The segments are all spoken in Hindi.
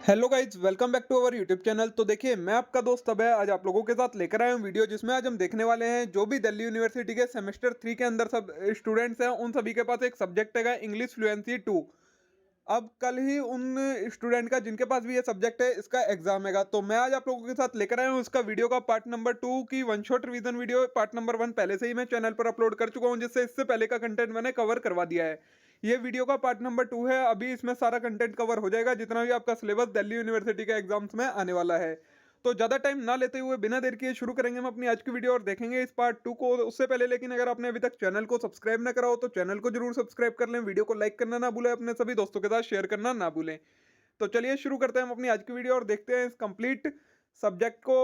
Hello guys, welcome back to our YouTube channel. तो देखिए, मैं आपका दोस्त अभय आज आप लोगों के साथ लेकर आया हूँ वीडियो, जिसमें आज हम देखने वाले हैं जो भी दिल्ली यूनिवर्सिटी के सेमेस्टर 3 के अंदर सब स्टूडेंट्स हैं, उन सभी के पास एक सब्जेक्ट है इंग्लिश फ्लुएंसी 2। अब कल ही उन स्टूडेंट का जिनके पास भी ये सब्जेक्ट है, इसका एग्जाम है। तो मैं आज आप लोगों के साथ लेकर आया हूँ इसका वीडियो का पार्ट नंबर 2 की one shot revision video. Part number 1 पहले से ही मैं चैनल पर अपलोड कर चुका हूँ, जिससे इससे पहले का कंटेंट मैंने कवर करवा दिया है। ये वीडियो का पार्ट नंबर 2 है। अभी इसमें सारा कंटेंट कवर हो जाएगा जितना भी आपका सिलेबस दिल्ली यूनिवर्सिटी के एग्जाम्स में आने वाला है। तो ज़्यादा टाइम ना लेते हुए बिना देर किए शुरू करेंगे हम अपनी आज की वीडियो और देखेंगे इस पार्ट 2 को। उससे पहले लेकिन अगर आपने अभी तक चैनल को सब्सक्राइब ना करा हो तो चैनल को जरूर सब्सक्राइब कर लें, वीडियो को लाइक करना ना भूलें, अपने सभी दोस्तों के साथ शेयर करना ना भूलें। तो चलिए शुरू करते हैं हम अपनी आज की वीडियो और देखते हैं इस कंप्लीट सब्जेक्ट को।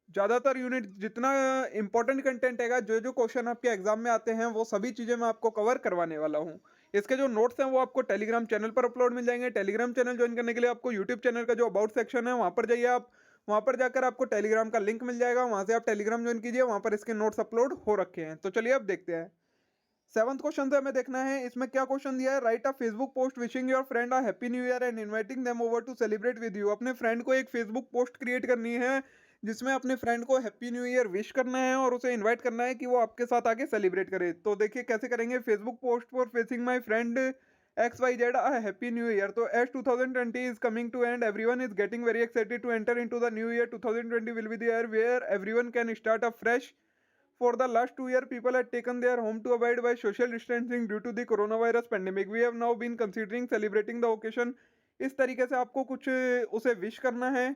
ज़्यादातर यूनिट जितना इंपॉर्टेंट कंटेंट है, जो जो क्वेश्चन आपके एग्जाम में आते हैं, वो सभी चीज़ें मैं आपको कवर करवाने वाला हूँ। इसके जो नोट्स हैं वो आपको टेलीग्राम चैनल पर अपलोड मिल जाएंगे। टेलीग्राम चैनल ज्वाइन करने के लिए आपको यूट्यूब चैनल का जो अबाउट सेक्शन है वहाँ पर जाइए आप। वहाँ पर जाकर आपको टेलीग्राम का लिंक मिल जाएगा, वहाँ से आप टेलीग्राम ज्वाइन कीजिए, वहाँ पर इसके नोट्स अपलोड हो रखे हैं। तो चलिए अब देखते हैं। सेवंथ क्वेश्चन से हमें देखना है इसमें क्या क्वेश्चन दिया है। Write a Facebook post wishing your friend a happy new year and inviting them over to celebrate with you. अपने फ्रेंड को एक फेसबुक पोस्ट क्रिएट करनी है जिसमें अपने फ्रेंड को हैप्पी न्यू ईयर विश करना है और उसे इनवाइट करना है कि वो आपके साथ आके सेलिब्रेट करे। तो देखिए कैसे करेंगे। Facebook post for facing my friend XYZ a happy new year। तो as 2020 is coming to end, everyone is getting very excited to enter into the new year. 2020 will be the year where everyone can start afresh. For the last 2 years, people had taken their home to abide by social distancing due to the coronavirus pandemic. We have now been considering celebrating the occasion। इस तरीके से आपको कुछ उसे विश करना है।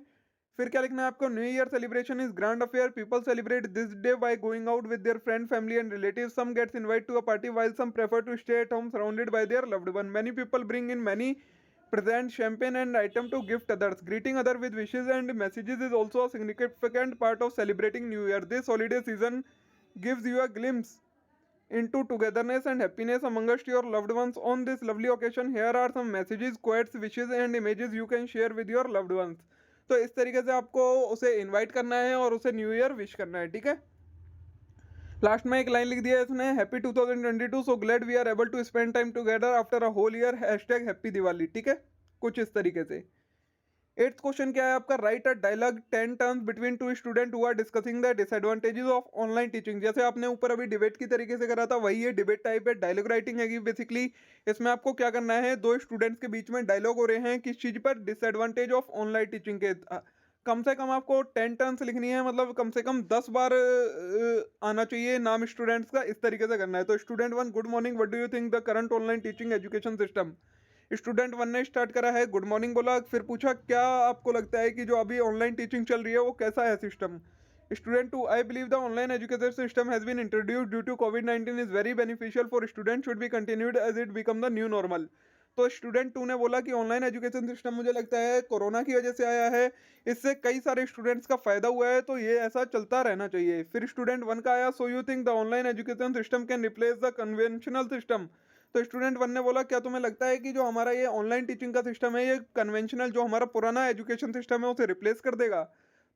फिर क्या लिखना है आपको। New year celebration is grand affair. People celebrate this day by going out with their friend family and relative. Some gets invite to a party while some prefer to stay at home surrounded by their loved one. Many people bring in many present champagne and item to gift others. Greeting other with wishes and messages is also a significant part of celebrating New Year. This holiday season gives you a glimpse into togetherness and happiness amongst your loved ones. On this lovely occasion, here are some messages, quotes, wishes and images you can share with your loved ones। तो इस तरीके से आपको उसे इनवाइट करना है और उसे न्यू ईयर विश करना है, ठीक है। लास्ट में एक लाइन लिख दिया है इसने, happy 2022, so glad we are able to spend time together after a whole year, hashtag happy Diwali, ठीक है। कुछ इस तरीके से। एट्थ क्वेश्चन क्या है आपका। Write a dialogue 10 terms between two student who are discussing the disadvantages of online teaching. जैसे आपने ऊपर अभी डिबेट की तरीके से करा था, वही ये डिबेट टाइप है। डायलॉग राइटिंग है बेसिकली। इसमें आपको क्या करना है, दो स्टूडेंट्स के बीच में डायलॉग हो रहे हैं किस चीज पर, डिसएडवांटेज ऑफ ऑनलाइन टीचिंग के। कम से कम आपको 10 टर्म्स लिखनी है, मतलब कम से कम 10 बार आना चाहिए नाम स्टूडेंट्स का। इस तरीके से करना है। तो student 1, good morning, what do you think the current online teaching education system. Student 1 ने स्टार्ट करा है, गुड मॉर्निंग बोला, फिर पूछा क्या आपको लगता है कि जो अभी ऑनलाइन टीचिंग चल रही है वो कैसा है system. Student 2, I believe the online education system has been introduced due to कोविड-19 is very beneficial for student, should be continued as it become the new normal. तो स्टूडेंट 2 ने बोला कि ऑनलाइन एजुकेशन सिस्टम मुझे लगता है कोरोना की वजह से आया है, इससे कई सारे स्टूडेंट्स का फायदा हुआ है, तो ये ऐसा चलता रहना चाहिए। फिर स्टूडेंट 1 का आया, so you think the online education system can replace the conventional system. तो स्टूडेंट 1 ने बोला क्या तुम्हें लगता है कि जो हमारा ये ऑनलाइन टीचिंग का सिस्टम है, ये कन्वेंशनल जो हमारा पुराना एजुकेशन सिस्टम है उसे रिप्लेस कर देगा।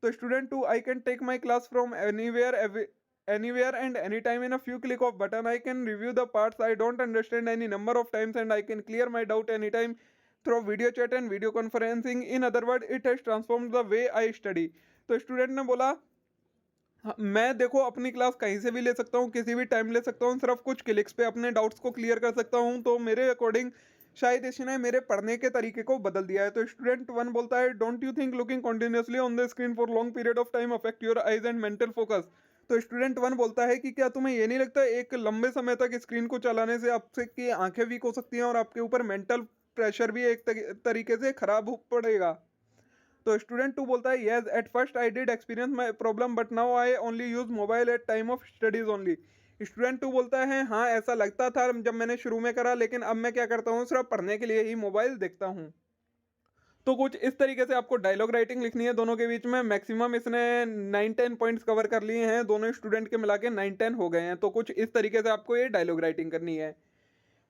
तो student 2, I can take my class from anywhere and any time in a few click of button. I can review the parts I don't understand any number of times and I can clear my doubt any time through video chat and video conferencing. In other word it has transformed the way I study. तो स्टूडेंट ने बोला हाँ, मैं देखो अपनी क्लास कहीं से भी ले सकता हूँ, किसी भी टाइम ले सकता हूँ, सिर्फ कुछ क्लिक्स पे अपने डाउट्स को क्लियर कर सकता हूँ। तो मेरे अकॉर्डिंग शायद इसने मेरे पढ़ने के तरीके को बदल दिया है। तो स्टूडेंट 1 बोलता है, don't you think looking continuously on the screen for long period of time affect your eyes and mental focus. तो स्टूडेंट 1 बोलता है कि क्या तुम्हें ये नहीं लगता एक लंबे समय तक स्क्रीन को चलाने से आपसे की आंखें वीक हो सकती हैं और आपके ऊपर मेंटल प्रेशर भी एक तरीके से खराब हो पड़ेगा। तो स्टूडेंट 2 बोलता है, yes at first I did experience my problem but now I only use mobile at time of studies only. Student 2 बोलता है, हाँ ऐसा लगता था जब मैंने शुरू में करा, लेकिन अब मैं क्या करता हूँ, सिर्फ पढ़ने के लिए ही मोबाइल देखता हूँ। तो कुछ इस तरीके से आपको डायलॉग राइटिंग लिखनी है दोनों के बीच में। मैक्सिमम इसने 9-10 पॉइंट्स कवर कर लिए हैं, दोनों स्टूडेंट के मिला के 9-10 हो गए हैं। तो कुछ इस तरीके से आपको ये डायलॉग राइटिंग करनी है।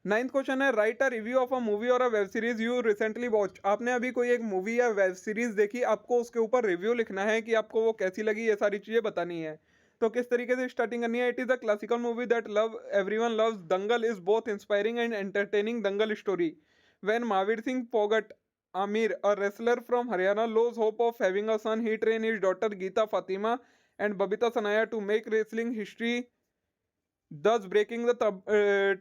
नाइन्थ क्वेश्चन है, write a review of a movie or a web series you recently watch. आपने अभी कोई एक मूवी या वेब सीरीज देखी, आपको उसके ऊपर रिव्यू लिखना है कि आपको वो कैसी लगी, ये सारी चीजें बतानी है। तो किस तरीके से स्टार्टिंग करनी है। It is a classical movie that love everyone loves. Dangal is both inspiring and entertaining. Dangal story when Mahavir Singh Phogat Amir, a wrestler from Haryana, lose hope of having a son. He trained his daughter Geeta Fatima and Babita Sanaya to make wrestling history, thus breaking the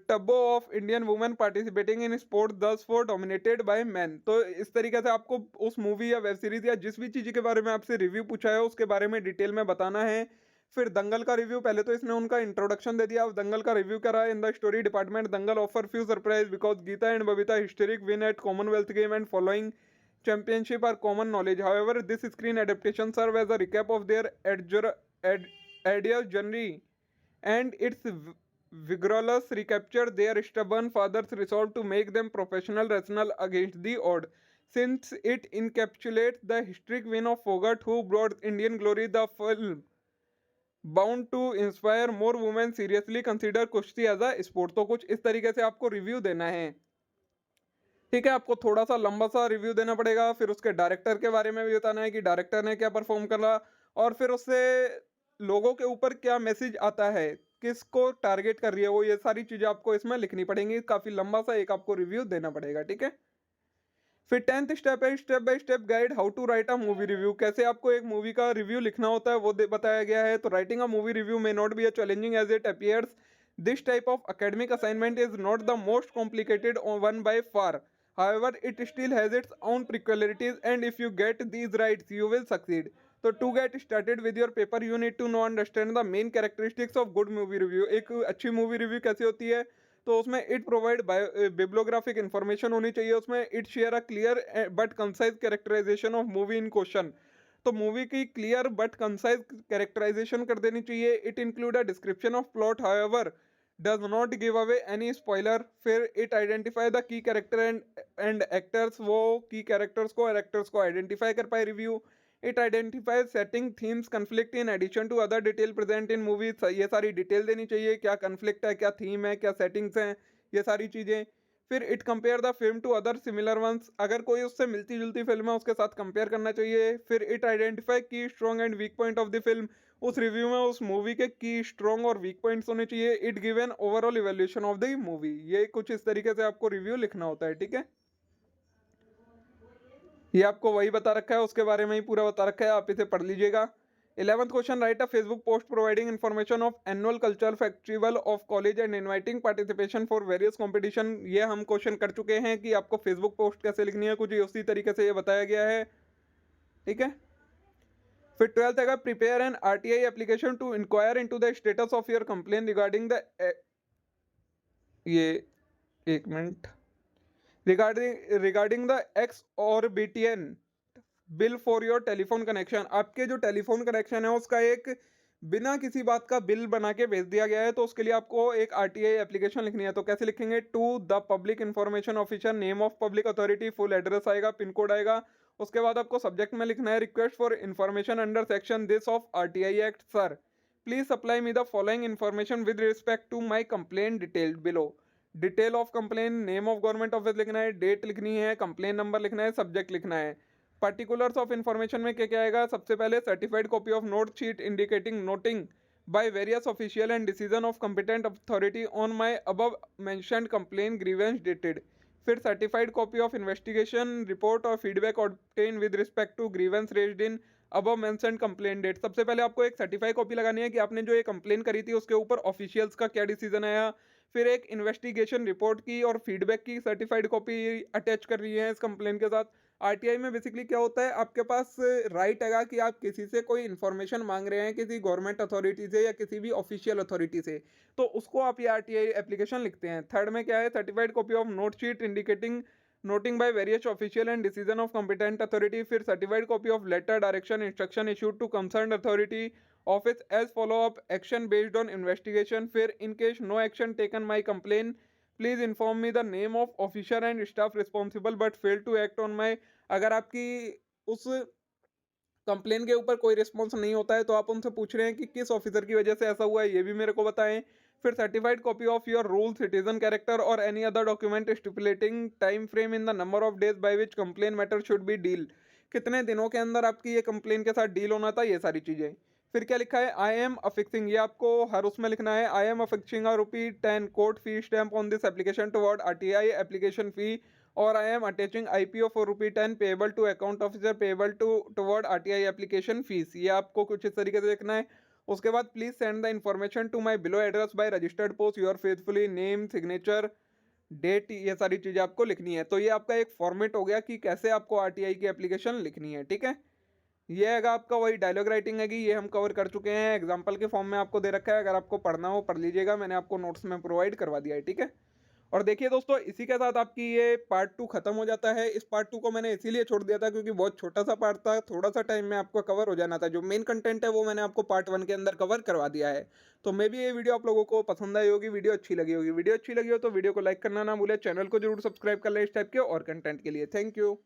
taboo of Indian women participating in sport thus for dominated by men। तो इस तरीके से आपको उस मूवी या वेब सीरीज या जिस भी चीज़ के बारे में आपसे रिव्यू पूछा है उसके बारे में डिटेल में बताना है। फिर दंगल का रिव्यू, पहले तो इसने उनका इंट्रोडक्शन दे दिया, अब दंगल का रिव्यू करा। In the story department, Dangal offer few surprise because Geeta and Babita historic win at Commonwealth game and following championship are common knowledge. However, this screen adaptation serve as a recap of their ideal journey and its vigorous recapture their stubborn fathers resolve to make them professional wrestlers against the odds. Since it encapsulates the historic win of Fogart who brought Indian glory, the film bound to inspire more women seriously consider kushti as a sport. तो कुछ इस तरीके से आपको रिव्यू देना है, ठीक है। आपको थोड़ा सा लंबा सा रिव्यू देना पड़ेगा। फिर उसके डायरेक्टर के बारे में भी बताना है कि डायरेक्टर ने क्या परफॉर्म करा और फिर उससे लोगों के ऊपर क्या मैसेज आता है, किसको टारगेट कर रही है वो, ये सारी चीज़ें आपको इसमें लिखनी पड़ेंगी। काफ़ी लंबा सा एक आपको रिव्यू देना पड़ेगा, ठीक है। फिर 10th स्टेप है step by step guide how to write a movie review. कैसे आपको एक मूवी का रिव्यू लिखना होता है वो बताया गया है। तो writing a movie review may not be a challenging as it appears. This type of academic assignment is not the most complicated one by far. However, it still has its own peculiarities and if you get these right, you will succeed. तो to get started with your paper, you need to know understand the main characteristics of good movie review। एक अच्छी मूवी रिव्यू कैसे होती है, तो उसमें इट प्रोवाइड बिब्लोग्राफिक इंफॉर्मेशन होनी चाहिए, उसमें it share a clear but concise characterization of movie in question. तो मूवी की क्लियर बट कंसाइज कैरेक्टराइजेशन कर देनी चाहिए। It include a description of plot however does not give away any spoiler. फिर it identify the key character and actors, वो की कैरेक्टर्स को और एक्टर्स को आइडेंटिफाई कर पाए review. It identify setting themes conflict in addition to other detail present in movie. ये सारी डिटेल देनी चाहिए, क्या कन्फ्लिक्ट है, क्या थीम है, क्या सेटिंग्स हैं, ये सारी चीज़ें। फिर it compare the film to other similar ones, अगर कोई उससे मिलती जुलती फिल्म है उसके साथ कंपेयर करना चाहिए। फिर इट आइडेंटिफाई की strong and weak point of the film, उस रिव्यू में उस मूवी के की स्ट्रॉन्ग और वीक पॉइंट्स होने चाहिए। It give an overall evaluation of the movie. ये कुछ इस तरीके से आपको रिव्यू लिखना होता है, ठीक है। ये आपको वही बता रखा है, उसके बारे में ही पूरा बता रखा है, आप इसे पढ़ लीजिएगा। 11th question, right a Facebook post providing information of annual cultural festival of college and inviting participation for various competition. ये हम क्वेश्चन कर चुके हैं कि आपको फेसबुक पोस्ट कैसे लिखनी है, कुछ उसी तरीके से ये बताया गया है, ठीक है। फिर 12th है, prepare an RTI application to inquire into the status of your complain regarding the ये एक मिनट रिगार्डिंग द एक्स और BTN bill for your telephone connection. आपके जो टेलीफोन कनेक्शन है उसका एक बिना किसी बात का बिल बना के भेज दिया गया है, तो उसके लिए आपको एक आरटीआई एप्लीकेशन लिखनी है। तो कैसे लिखेंगे, to the public information officer, name of public authority, full address आएगा, पिन कोड आएगा। उसके बाद आपको सब्जेक्ट में लिखना है request for information under section this of RTI act sir, please supply me the following information with respect to my complain detailed below. Detail of complain, name of government office लिखना है, डेट लिखनी है, कंप्लेन नंबर लिखना है, सब्जेक्ट लिखना है। पर्टिकुलर्स ऑफ इन्फॉर्मेशन में क्या क्या आएगा, सबसे पहले certified copy of note sheet indicating noting by various official and decision of competent authority on my above mentioned complain grievance dated. फिर certified copy of investigation report और feedback obtain with respect to grievance raised in above mentioned complain date. सबसे पहले आपको एक सर्टिफाइड कॉपी लगानी है कि आपने जो ये कंप्लेन करी थी उसके ऊपर ऑफिशियल्स का क्या डिसीजन आया। फिर एक इन्वेस्टिगेशन रिपोर्ट की और फीडबैक की सर्टिफाइड कॉपी अटैच कर रही है इस कंप्लेन के साथ। आरटीआई में बेसिकली क्या होता है, आपके पास राइट है कि आप किसी से कोई इन्फॉर्मेशन मांग रहे हैं, किसी गवर्नमेंट अथॉरिटी से या किसी भी ऑफिशियल अथॉरिटी से, तो उसको आप ये आरटीआई एप्लीकेशन लिखते हैं। थर्ड में क्या है, certified copy of note sheet indicating noting by various official and decision of competent authority. फिर certified copy of letter direction instruction issued to concern authority office as follow up action based on investigation. फिर in case no action taken my complain please inform me the name of officer and staff responsible but fail to act on my. अगर आपकी उस कंप्लेन के ऊपर कोई रिस्पॉन्स नहीं होता है तो आप उनसे पूछ रहे हैं कि किस ऑफिसर की वजह से ऐसा हुआ है, ये भी मेरे को बताएं। फिर certified copy of your rule citizen character और any other document stipulating time frame in the number of days by which complain matter should be deal. कितने दिनों के अंदर आपकी ये कंप्लेन के साथ डील होना था, ये सारी चीज़ें। फिर क्या लिखा है, आई एम अफिक्सिंग, ये आपको हर उसमें लिखना है। I am affixing ₹10 court fee stamp on this application toward RTI application fee और I am attaching IPO for ₹10 payable to account officer payable to toward RTI application fees. ये आपको कुछ इस तरीके से देखना है। उसके बाद please send the information to my below address by registered post your faithfully name signature date, ये सारी चीजें आपको लिखनी है। तो ये आपका एक फॉर्मेट हो गया कि कैसे आपको RTI की एप्लीकेशन लिखनी है, ठीक है। ये हैगा आपका वही डायलॉग राइटिंग हैगी, ये हम कवर कर चुके हैं, एग्जाम्पल के फॉर्म में आपको दे रखा है। अगर आपको पढ़ना हो पढ़ लीजिएगा, मैंने आपको नोट्स में प्रोवाइड करवा दिया है, ठीक है। और देखिए दोस्तों, इसी के साथ आपकी ये पार्ट 2 खत्म हो जाता है। इस पार्ट 2 को मैंने इसीलिए छोड़ दिया था क्योंकि बहुत छोटा सा पार्ट था, थोड़ा सा टाइम में आपको कवर हो जाना था। जो मेन कंटेंट है वो मैंने आपको पार्ट 1 के अंदर कवर करवा दिया है। तो मे भी ये वीडियो आप लोगों को पसंद आई होगी, वीडियो अच्छी लगी होगी। वीडियो अच्छी लगी हो तो वीडियो को लाइक करना ना भूले, चैनल को जरूर सब्सक्राइब कर ले इस टाइप के और कंटेंट के लिए। Thank you.